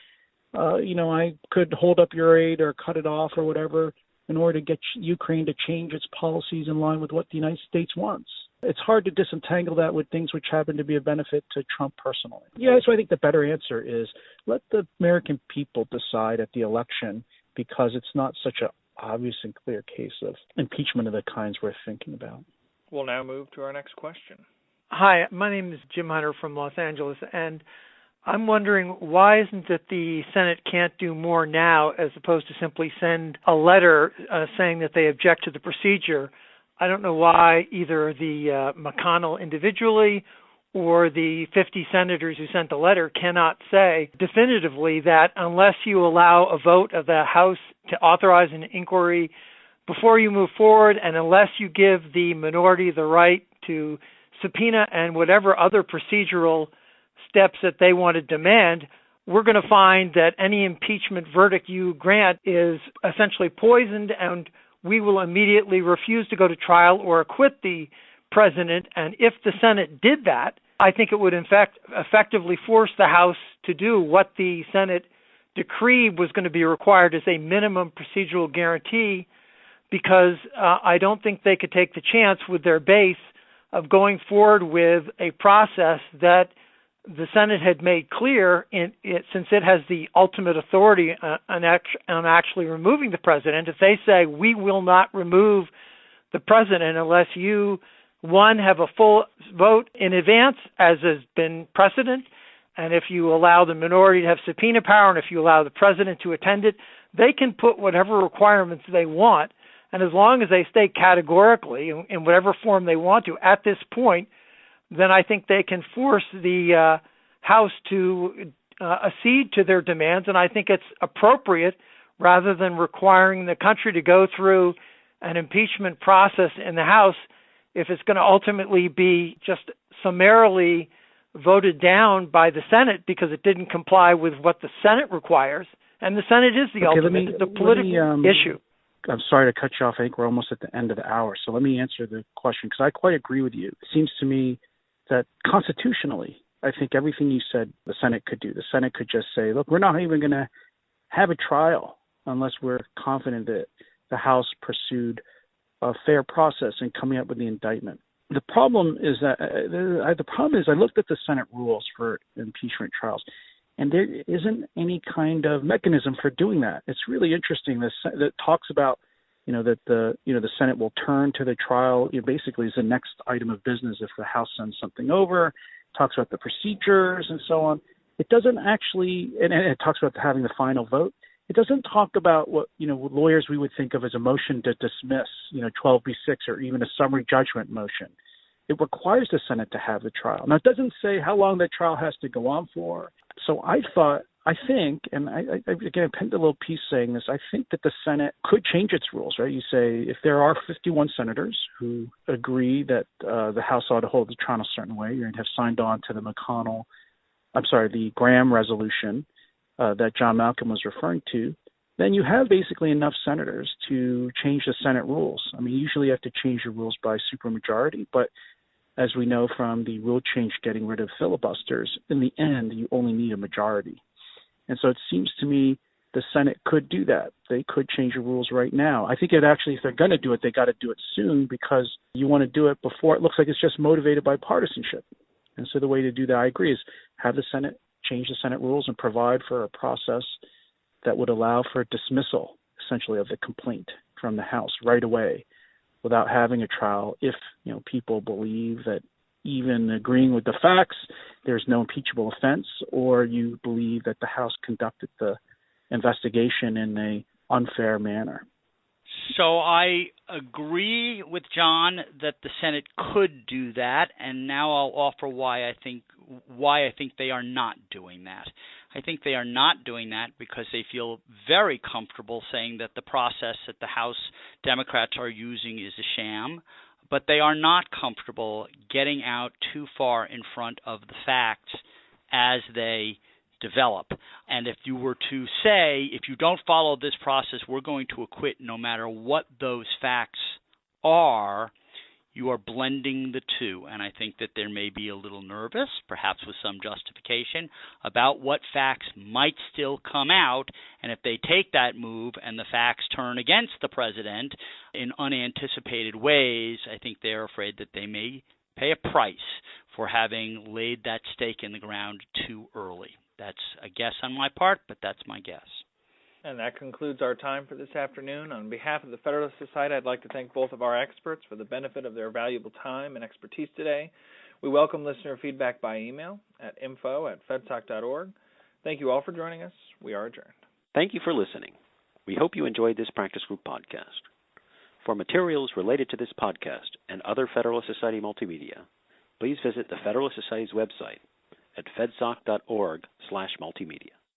I could hold up your aid or cut it off or whatever in order to get Ukraine to change its policies in line with what the United States wants. It's hard to disentangle that with things which happen to be a benefit to Trump personally. Yeah, so I think the better answer is let the American people decide at the election, because it's not such an obvious and clear case of impeachment of the kinds we're thinking about. We'll now move to our next question. Hi, my name is Jim Hunter from Los Angeles, and I'm wondering, why isn't it the Senate can't do more now as opposed to simply send a letter saying that they object to the procedure? I don't know why either the McConnell individually or the 50 senators who sent the letter cannot say definitively that unless you allow a vote of the House to authorize an inquiry before you move forward, and unless you give the minority the right to subpoena and whatever other procedural steps that they want to demand, we're going to find that any impeachment verdict you grant is essentially poisoned, and we will immediately refuse to go to trial or acquit the president. And if the Senate did that, I think it would in fact effectively force the House to do what the Senate decree was going to be required as a minimum procedural guarantee, because I don't think they could take the chance with their base of going forward with a process that the Senate had made clear, since it has the ultimate authority on actually removing the president. If they say, we will not remove the president unless you, one, have a full vote in advance, as has been precedent, and if you allow the minority to have subpoena power, and if you allow the president to attend it, they can put whatever requirements they want. And as long as they stay categorically in whatever form they want to at this point, then I think they can force the House to accede to their demands. And I think it's appropriate, rather than requiring the country to go through an impeachment process in the House, if it's going to ultimately be just summarily voted down by the Senate because it didn't comply with what the Senate requires. And the Senate is the ultimate, the political issue. I'm sorry to cut you off. I think we're almost at the end of the hour. So let me answer the question, because I quite agree with you. It seems to me that constitutionally, I think everything you said the Senate could do. The Senate could just say, look, we're not even going to have a trial unless we're confident that the House pursued a fair process in coming up with the indictment. The problem is I looked at the Senate rules for impeachment trials, and there isn't any kind of mechanism for doing that. It's really interesting. That talks about, that the Senate will turn to the trial, basically as the next item of business if the House sends something over. It talks about the procedures and so on. It doesn't actually, and it talks about having the final vote. It doesn't talk about what, lawyers we would think of as a motion to dismiss, 12B6 or even a summary judgment motion. It requires the Senate to have the trial. Now, it doesn't say how long that trial has to go on for. So I think, and I penned a little piece saying this, I think that the Senate could change its rules, right? You say if there are 51 senators who agree that the House ought to hold the trial a certain way, and have signed on to the Graham resolution that John Malcolm was referring to, then you have basically enough senators to change the Senate rules. I mean, usually you have to change your rules by supermajority, but as we know from the rule change getting rid of filibusters, in the end, you only need a majority. And so it seems to me the Senate could do that. They could change the rules right now. I think if they're going to do it, they got to do it soon, because you want to do it before it looks like it's just motivated by partisanship. And so the way to do that, I agree, is have the Senate change the Senate rules and provide for a process that would allow for dismissal, essentially, of the complaint from the House right away without having a trial if, people believe that even agreeing with the facts, there's no impeachable offense, or you believe that the House conducted the investigation in an unfair manner. So I agree with John that the Senate could do that, and now I'll offer why I think they are not doing that. I think they are not doing that because they feel very comfortable saying that the process that the House Democrats are using is a sham, but they are not comfortable getting out too far in front of the facts as they develop. And if you were to say, if you don't follow this process, we're going to acquit no matter what those facts are, you are blending the two. And I think that there may be a little nervous, perhaps with some justification, about what facts might still come out. And if they take that move and the facts turn against the president in unanticipated ways, I think they're afraid that they may pay a price for having laid that stake in the ground too early. That's a guess on my part, but that's my guess. And that concludes our time for this afternoon. On behalf of the Federalist Society, I'd like to thank both of our experts for the benefit of their valuable time and expertise today. We welcome listener feedback by email at info@fedsoc.org. Thank you all for joining us. We are adjourned. Thank you for listening. We hope you enjoyed this practice group podcast. For materials related to this podcast and other Federalist Society multimedia, please visit the Federalist Society's website at fedsoc.org/multimedia.